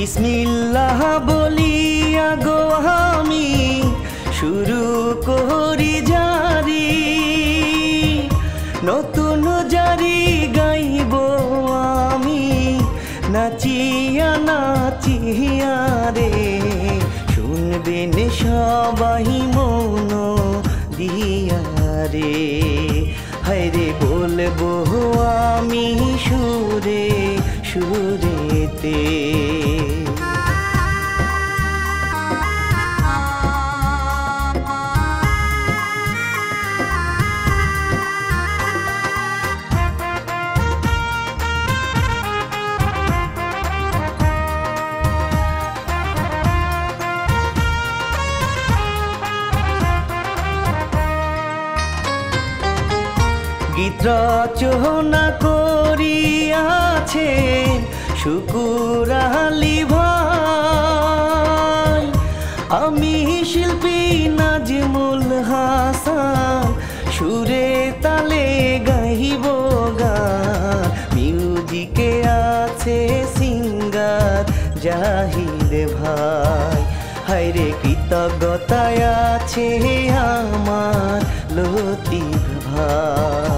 বিসমিল্লাহ বলিয়া গো আমি শুরু করি জারি, নতুন জারি গাইব আমি নাচিয়া নাচিয়া রে। শুনবেন সবাই মন দিয়া রে, হায়রে বলবো আমি সুরে সুরেতে। গীত রচনা করিয়াছে শুকুর আলী ভাই, আমি শিল্পী নাজমুল হাসান সুরে তালে গাইব গান। মিউজিকে আছে সিঙ্গার জাহিদ ভাই, হায়রে কৃতজ্ঞতায় আছে আমার লতিফ ভাই।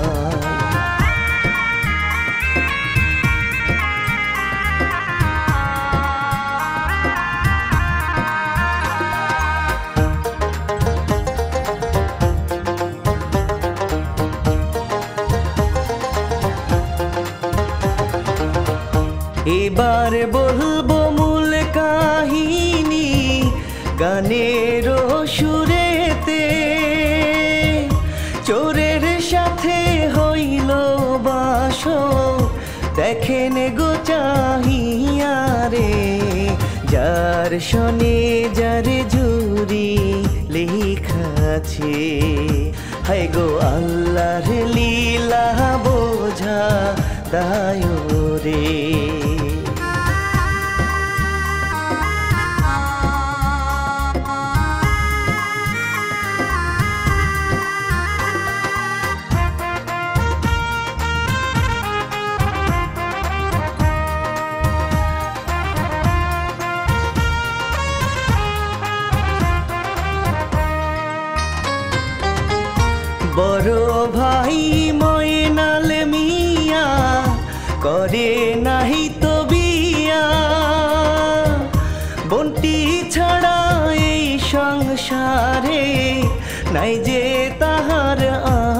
এবার বলবো মূল কাহিনী গানের সুরেতে। চোরের সাথে হইল বাস দেখেন গো চাহিয়া রে, যার শোনে যার জুরি লেখাছে। হায় গো আল্লাহর লীলা বোঝা দায় রে। বড় ভাই ময়নাল মিয়া করে নাহি তো বিয়া, বন্টি ছাড়া এই সংসারে নাই যে তাহার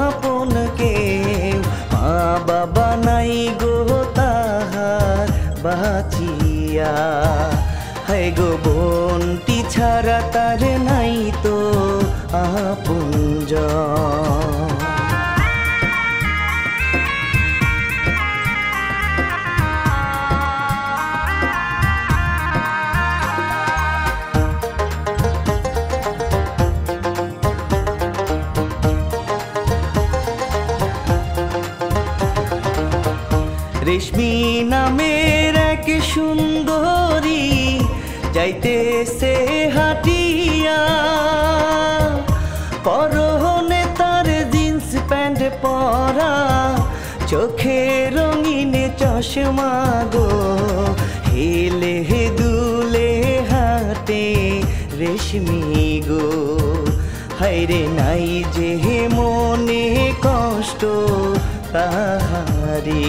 আপন কেউ। মা বাবা নাই গো তাহার বাঁচিয়া, হায় গো বন্টি ছাড়া তার নাই তো আপনজন। রেশমি নামের এক সুন্দরী যাইতেছে হাটিয়া, পরনে তার জিন্স প্যান্ট পরা, চোখে রঙিন চশমা গো, হেলে দুলে হাতে রেশমি গো। হায়রে নাই যে মনে কষ্ট তাহারি।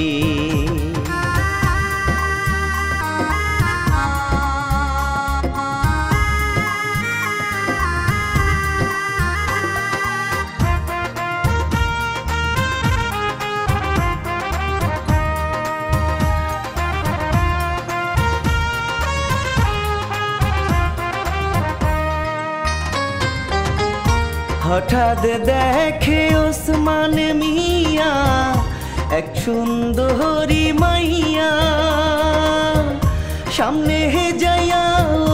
হঠাৎ দেখে ওসমান মিয়া এক সুন্দরী মাইয়া, সামনে যাইয়া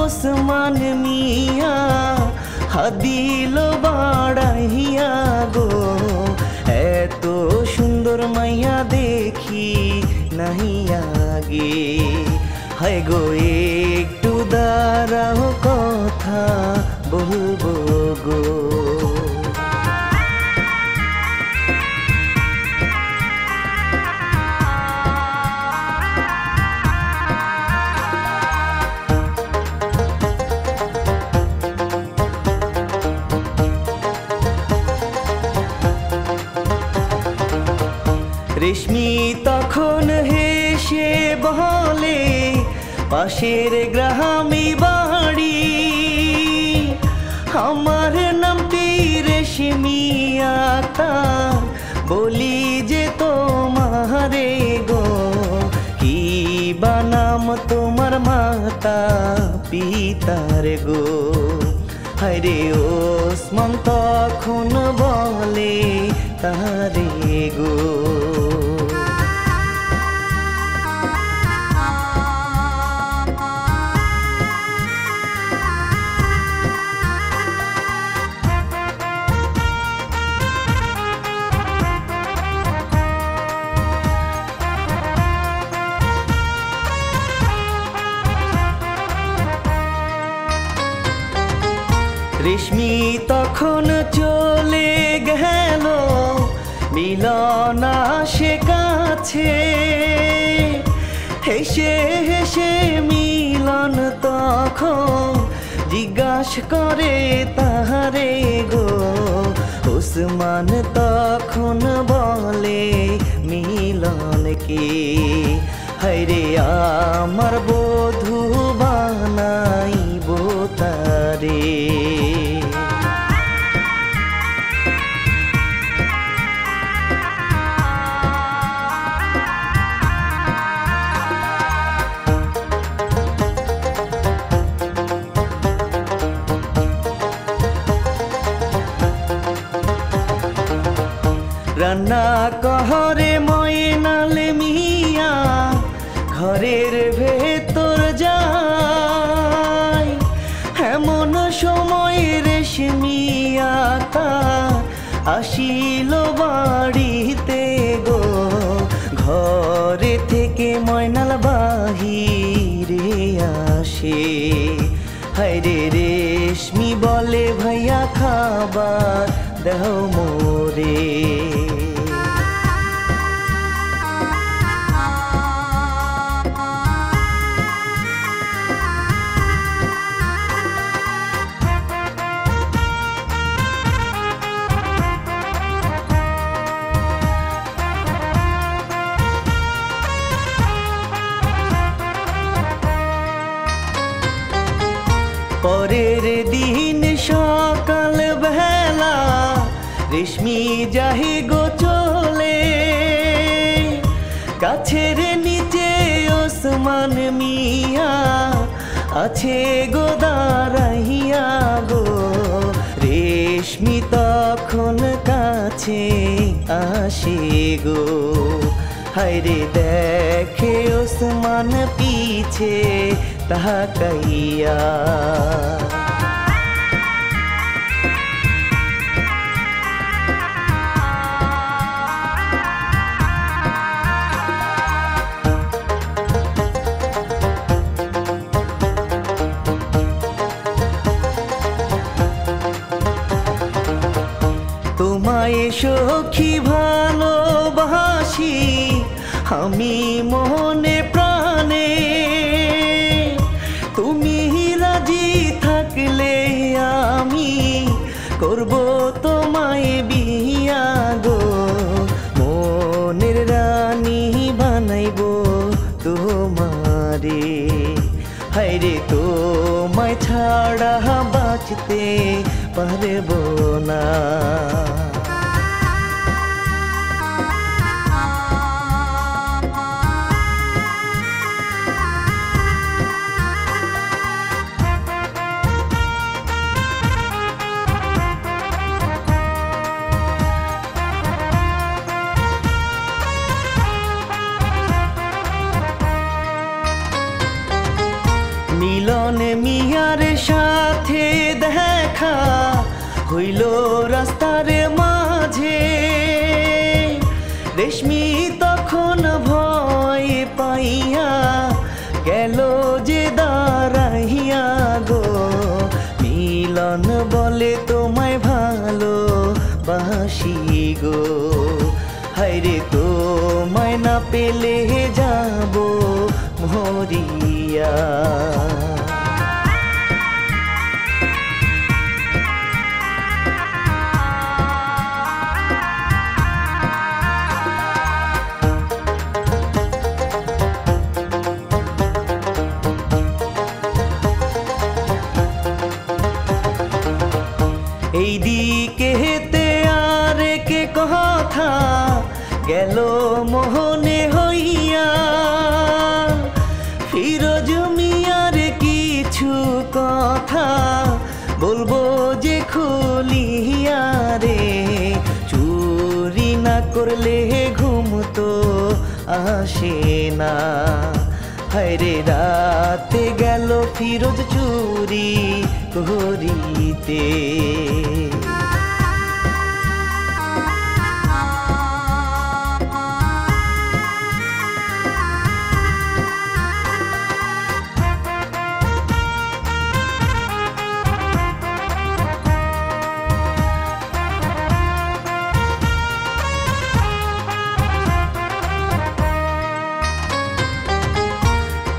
ওসমান মিয়া হাদিল বাড়াইয়া গো। এত সুন্দর মাইয়া দেখি নাহি আগে, হায় গো একটু দাঁড়াও কথা বলবো গো। রেশমি তখন হেসে বলে, পাশের গ্রামে বাড়ি, আমার নামটি রেশমি আক্তার, বলি যে তোমারে গো, কি বা নাম তোমার মাতা পিতার গো। হায়রে ওসমান তখন বলে তারে গো। রেশমি তখন চলে গেল, মিলন আসে কাছে, হেসে হেসে মিলন তখন জিজ্ঞাসা করে তাহারে গো। ওসমান তখন বলে মিলনকে, হায়রে আমার বধূ বানাইব তারে। রান্না কহরে ময়নাল মিয়া, ঘরের ভেতর যায়, এমন সময় রেশমি আক্তার আসিল বাড়িতে গো। ঘরে থেকে ময়নাল বাহিরে আসে, হায়রে রেশমি বলে ভাইয়া খাবার দাও মোরে। পরের দিন সকাল বেলা রেশমি যাহি গো চলে, গাছের নিচে ওসমান মিয়া আছে গো দাঁড়াইয়া গো। রেশমি তখন কাছে আসে গো, হায়রে দেখে ওসমান পিছে তাকাইয়া। তোমায় সখী ভালোবাসি আমি মনে প্রাণে, তুমি রাজি থাকলে আমি করব তোমায় বিয়া গো। মনের রানী বানাইব তোমারে, হায়রে তোমায় ছাড়া বাঁচতে পারব না। মিলন মিয়ার সাথে দেখা হইল রাস্তার মাঝে, রেশমি তখন ভয় পাইয়া গেল যে দাঁড়াইয়া গো। মিলন বলে তোমায় ভালো বাসি গো, হায়রে তোমায় না পেলে যাব মরিয়া। কথা গেল মোহনে হইয়া, ফিরোজ মিয়ার কিছু কথা বলবো যে খুলিয়া রে, চুরি না করলে ঘুম তো আসে না, হায়রে রাতে গেল ফিরোজ চুরি করিতে।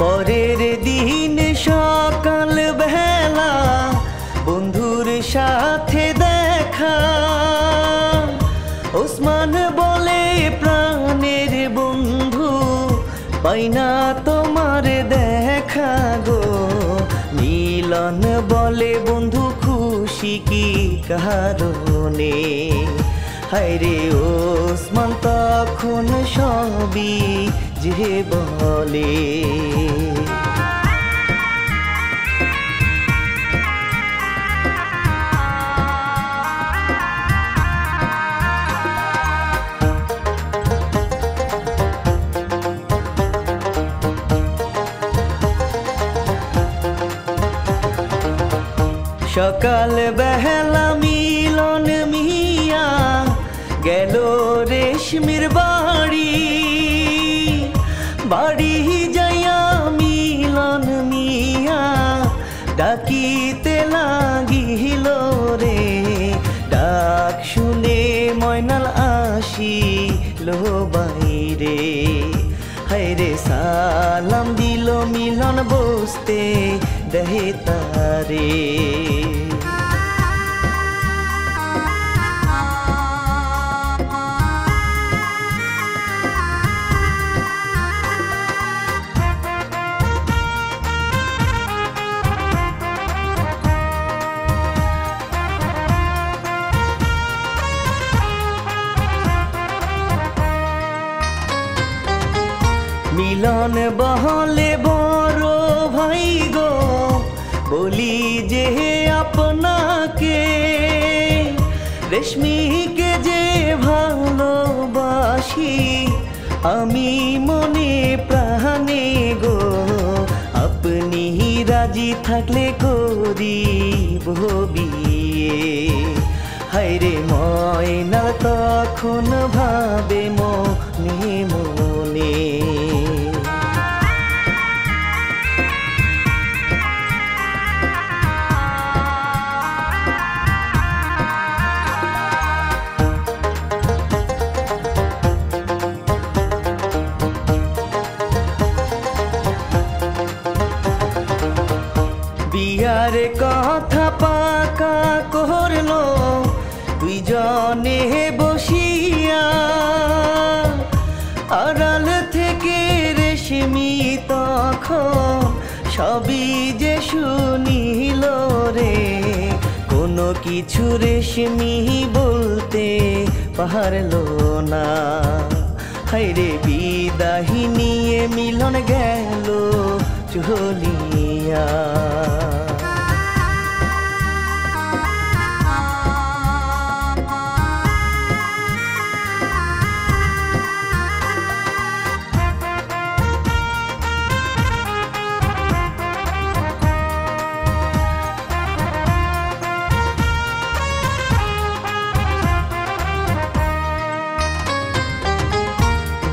পরের দিন সকাল বেলা বন্ধুর সাথে দেখা, ওসমান বলে প্রাণের বন্ধু পাই না তোমার দেখা গো, মিলন বলে বন্ধু খুশি কি কারণে, হায়রে ওসমান তখন সবই যে বলে। সকাল বেলা মিলন মিয়া গেল রেশমির বাড়ি, বাড়ি যাইয়া মিলন মিয়া ডাকিতে লাগিল রে, ডাক শুনে ময়নাল আসিল বাইরে, হায়রে সালাম দিল মিলন বসতে দেহে তারে। মিলন বহলে বড় ভাই গো বলি যে আপনাকে, রেশমিকে যে ভালোবাসি আমি মনে প্রাণে গো, আপনি রাজি থাকলে করিব বিয়ে, হায়রে ময়নাল তখন ভাবে মনে মনে। বিয়ার কথা পাকা করলো দুইজনে বসিয়া, আড়াল থেকে রেশমি তখন সবই যে শুনিল রে, কোনো কিছু রেশমি বলতে পারল না, হায়রে বিদায় নিয়ে মিলন গেল চলিয়া।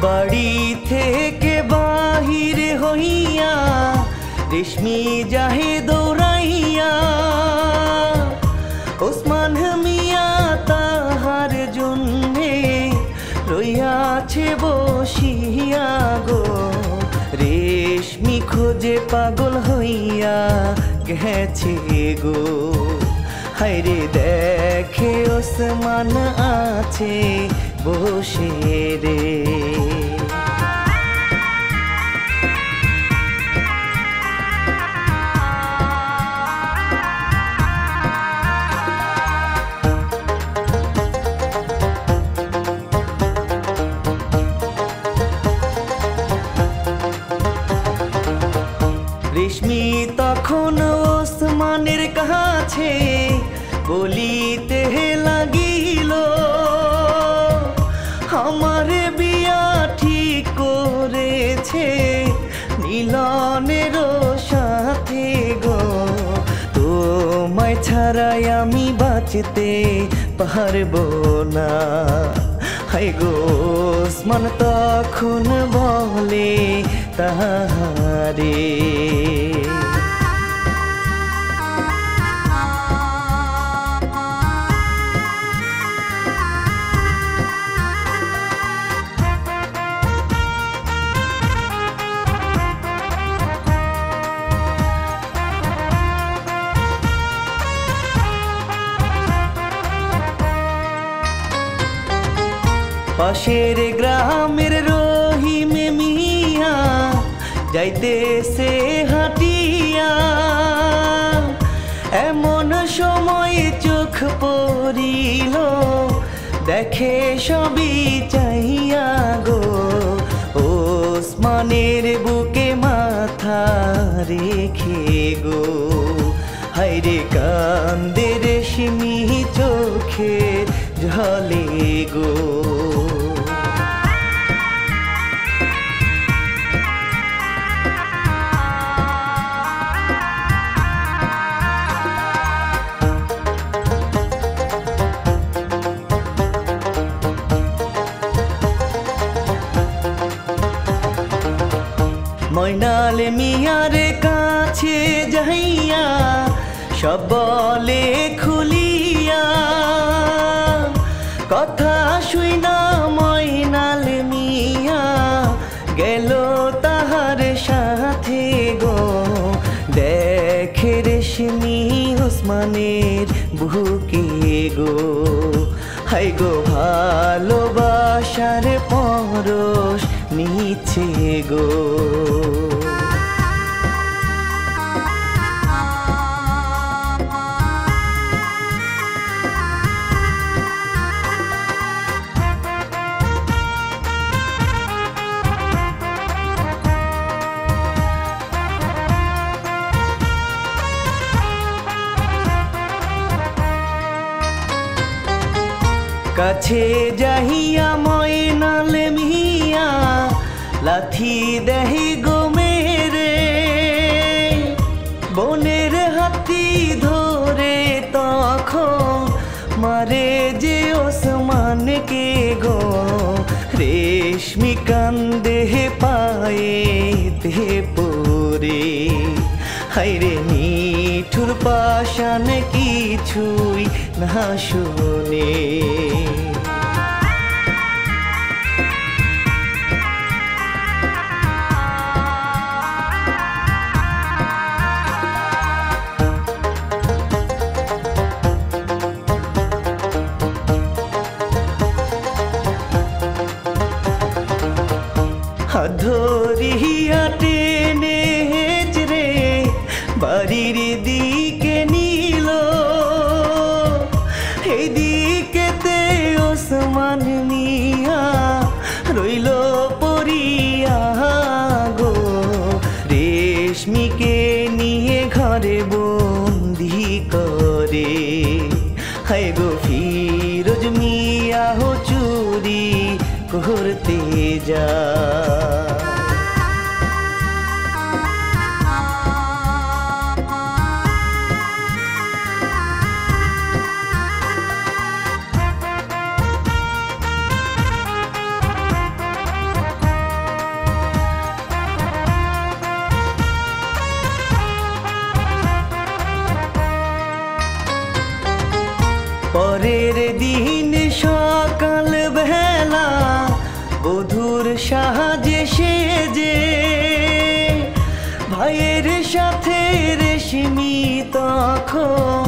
বাড়ি থেকে বাহির হইয়া রেশমি যাহে দৌড়াইয়া, ওসমান মিয়া তাহার জন্যে রইয়াছে বসিয়া গো, রেশমি খোঁজে পাগল হইয়া গেছে গো, হায়রে দেখে ওসমান আছে বসে রে। ওসমানের কাছে বলিতে লাগিল, আমার বিয়া ঠিক করেছে মিলনের সাথে গো। তোমায় ছাড়াই আমি বাঁচতে পারবো না। হায় গো ওসমান তখন বলে তাহারে, পাশের গ্রামের রহিম মিয়া যাইতেছে হাটিয়া, এমন সময় চোখ পড়িল দেখে সবই চাইয়া গো। ওসমানের বুকে মাথা রেখে গো, হায়রে কান্দে রেশমি চোখের ঝলে গো। ময়নাল মিয়ার কাছে যাইয়া সব বলে খুলিয়া, কথা শুইনা ময়নাল মিয়া গেল তাহার সাথে গো। দেখে রেশমি ওসমানের বুকে গো, হায় গো ভালোবাসার পরশ নিচ্ছে গো। কাছে যাইয়া ময়নাল মিয়া লাথি দেহি গো মেরে, বনের হাতি ধরে তখন মারে যে ওসমানকে গো। রেশমি কান্দে পায়ে দেহে পড়ে, হায়রে নিঠুর পাষাণ কিছুই না শুনে। ধরিয়া টেনে হেজরে বাড়ির দিকে নিল, এই দিকেতে ওসমান মিয়া রইল পড়িয়া গো। রেশমিকে নিয়ে ঘরে বন্দি করে, হায় গো ফিরোজ মিয়া চুরি করতে যা। পরের দিন সকাল বেলা বধূর সাজে সেজে, ভাইয়ের সাথে রেশমি তখন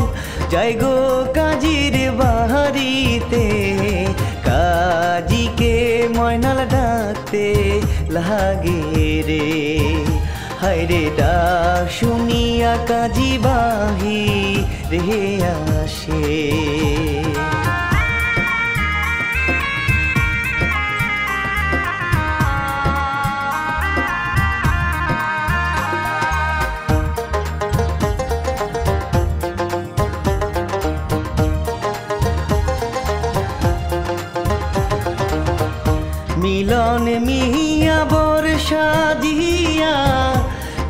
যাই গো কাজীর বাড়িতে। কাজীকে ময়নাল ডাকতে লাগে রে, হায়রে ডাক শুনিয়া কাজী বাহিরে আসে। মিলন মিয়া বর্ষা দিয়া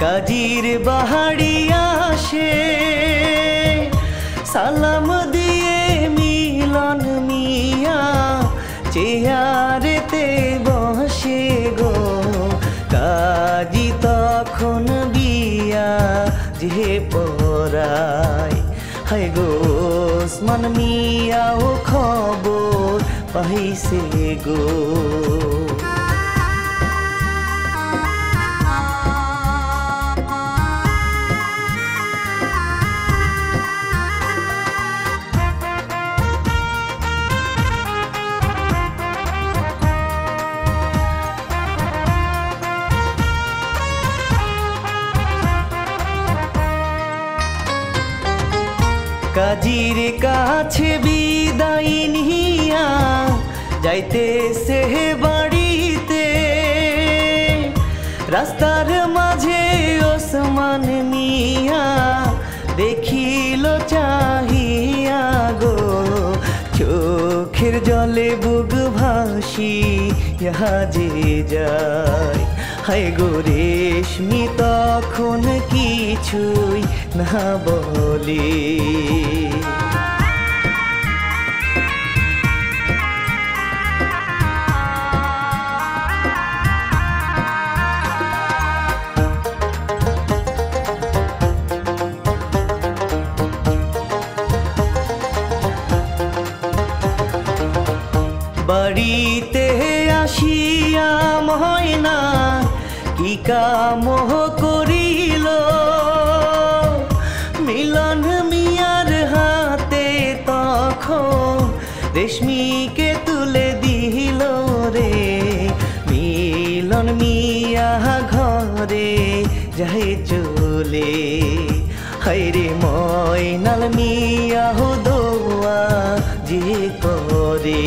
কাজীর বাহারি আসে সালাম দিয়ে মিলন মিয়া চেয়ারেতে বসে গো কাজী তখন বিয়া যে পড়ায় হায় গো ওসমান মিয়াও খবর পাইছে গো কাজীর কাছে বিদায় নিয়া যাইতেছে বাড়িতে রাস্তার মাঝে ওসমান মিয়া দেখিল চাহিয়া গো চোখের জলে বুক ভাসিয়া যে যায় হায় গো রেশমি তখন কিছুই না বলে বাড়িতে আসিয়া ময়না কি কাম করিল মিলন মিয়ার হাতে তখন রেশমিকে তুলে দিল রে মিলন মিয়া ঘরে যাই চলে হায়রে ময়নাল মিয়া দোয়া যে করে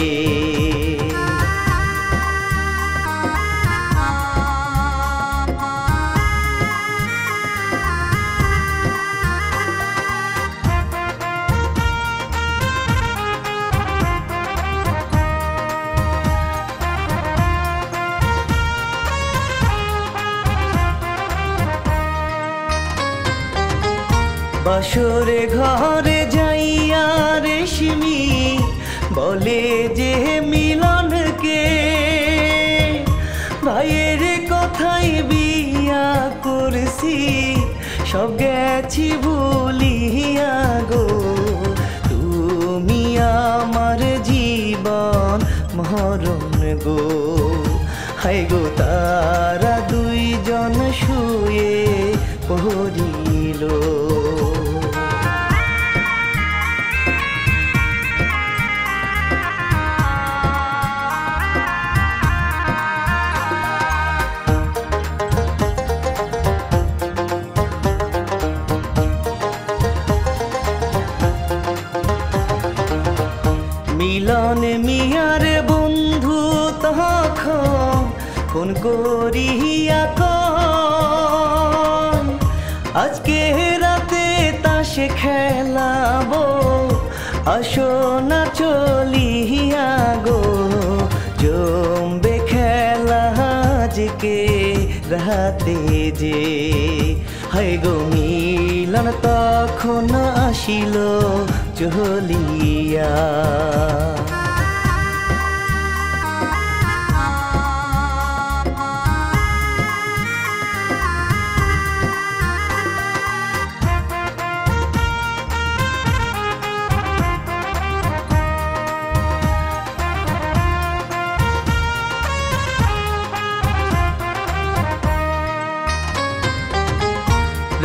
বাসরে ঘরে যাইয়া রেশমি বলে যে মিলনকে ভাইয়ের কথাই বিয়া করছি সব গেছি ভুলিয়া গো তুমি আমার জীবন মরণ গো হায় গো তারা দুইজন শুয়ে পড়িল মিলন মিয়ার বন্ধু তখন ফোন করিয়া কন আজকে রাতে তাসে খেলাবো আসো না চলিয়া গো জমবে খেলা আজকে রাতে যে হায় গো মিলন তখন আসিল চলিয়া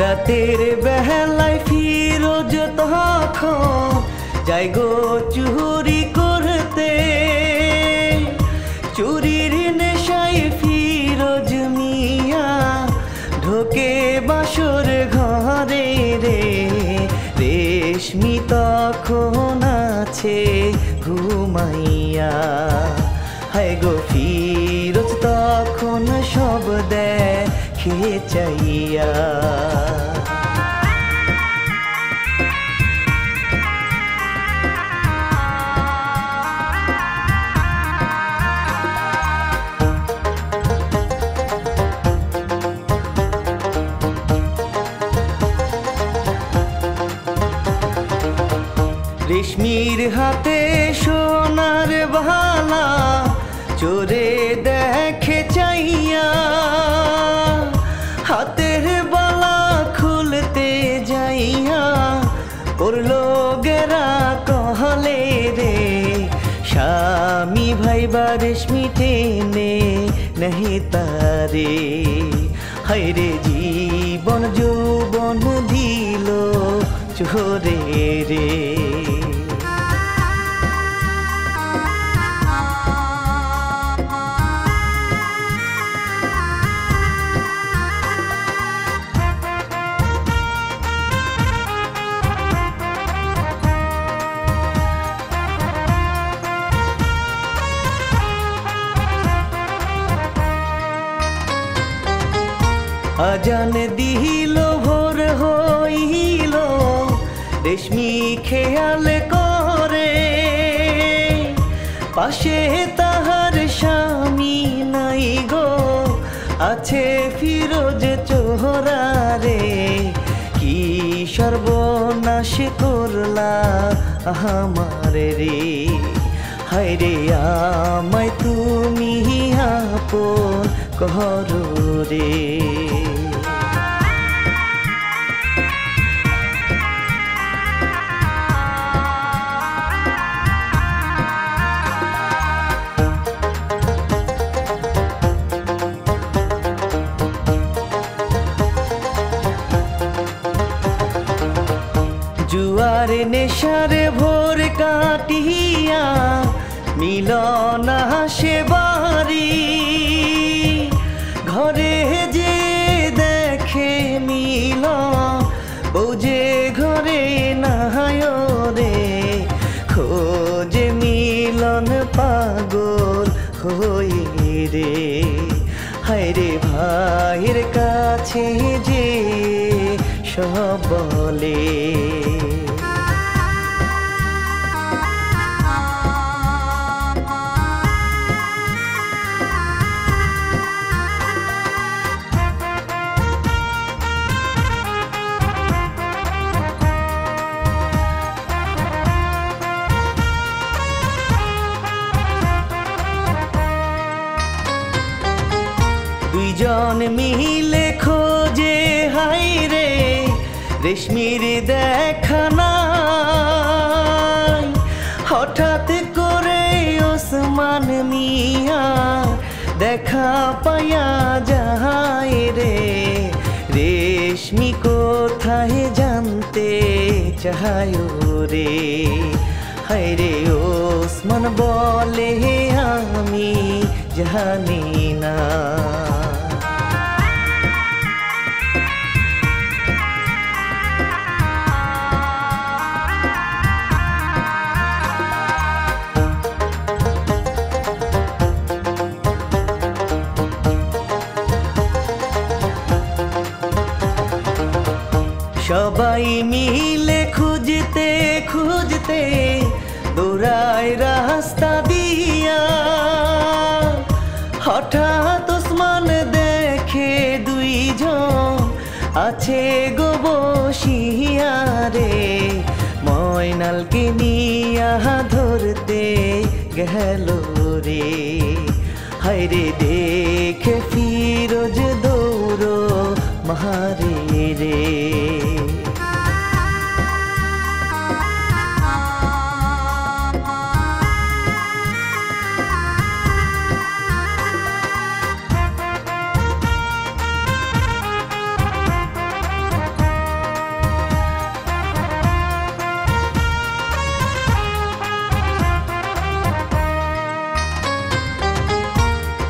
রাতের বেলায় ফিরোজ তখন যাই গো চুরি করতে চুরির নেশায় ফিরোজ মিয়া ঢোকে বাসর ঘরে রে রেশমি তখন আছে ঘুমাইয়া হায় গো ফিরোজ তখন সব দেখে চাইয়া হাতে সোনার বালা চোরে দেখে চাইয়া, হাতের বালা খুলতে যাইয়া করলো গেরা কহলে রে, স্বামী ভাইবা রেশমি টেনে नहीं तारे, হায়রে জীবন যৌবন দিল চোরে রে। আজান দিল ভোর হইল রেশমি খেয়াল করে, পাশে তাহার স্বামী নাই গো আছে ফিরোজ চোহরা রে, কি সর্বনাশ করলা আমার রে, হায়রে আমায় তুমি আপন করো রে। জুয়ার নেশার ভোর কাটিয়া মিলন আসে বাড়ি, ঘরে যে দেখে মিল বৌজে ঘরে নাহায় রে, খোঁজে মিলন পাগল হই রে, হায়রে ভাইয়ের কাছে যে সব বলে। দুইজন মিলে খোঁজে হায়রে রেশমির দেখা নাই, হঠাৎ করে ওসমান মিয়া দেখা পায়া যায় রে, রেশমি কোথায় জানতে চায় রে, হায়রে ওসমান বলে আমি জানি না। সবাই মিলে খুঁজতে খুঁজতে দৌড়ায় রাস্তা দিয়া, হঠাৎ ওসমান দেখে দুইজন আছে গো বসিয়া রে, ময়নালকে নিয়া ধরতে গেল রে, হায়রে দেখে ফিরোজ দৌড়ো মারে রে।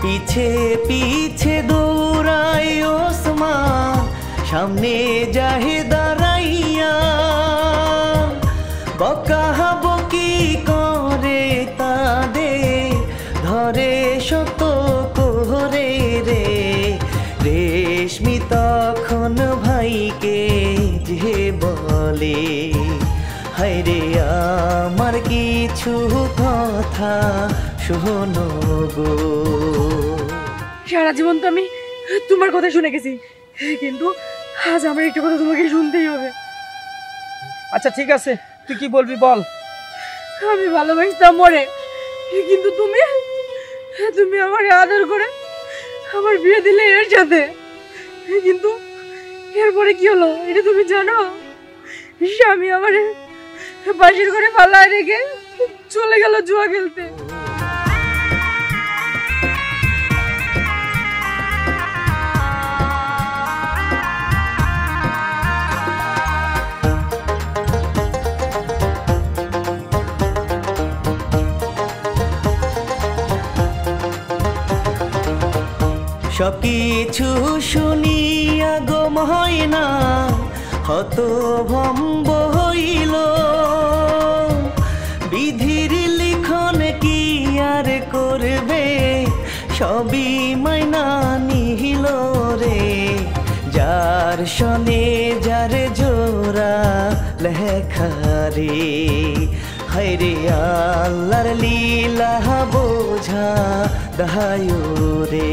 পিছে পিছে দৌড়ায় ওসমান, সামনে যাহে দাঁড়াইয়া, বকাবকি করে তাদের ধরে শত করে রে, রেশমি তখন ভাইকে যে বলে, হায়রে আমার কিছু কথা শোনো গো। সারা জীবন তো আমি তোমার কথা শুনে গেছি, কিন্তু আজ আমার একটা কথা তোমাকে শুনতেই হবে। আচ্ছা ঠিক আছে, তুই কি বলবি বল। আমি ভালোবাসতাম মরে, কিন্তু তুমি তুমি আমার আদর করে আমার বিয়ে দিলে এর সাথে। কিন্তু এরপরে কি হলো এটা তুমি জানো? স্বামী আমার বাসের ঘরে পাল্লায় রেখে চলে গেল জুয়া খেলতে। সবকিছু শুনিয়া গো ময়না হতভম্ব হইল, বিধির লিখন কি আর করবে, সবই মাইনা নিহিল রে। যার শনে যার জোড়া লেখা রে, হায়রে আল্লাহর লীলা বোঝা দায় রে।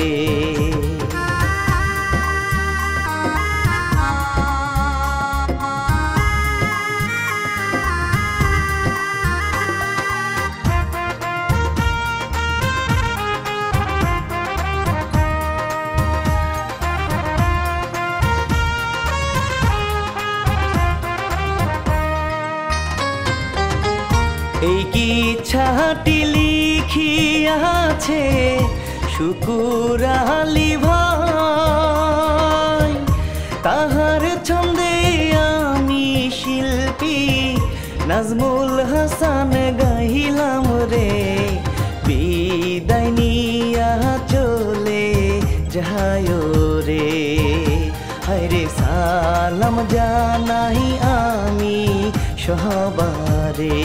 এই কি ছাটি লিখিয়াছে শুকুর আলী ভাই, তাহার ছন্দে আমি শিল্পী নাজমুল হাসান গাইলাম রে। বিদায় নিয়া চলে যায় রে, হায়রে সালাম জানাই আমি সবারে।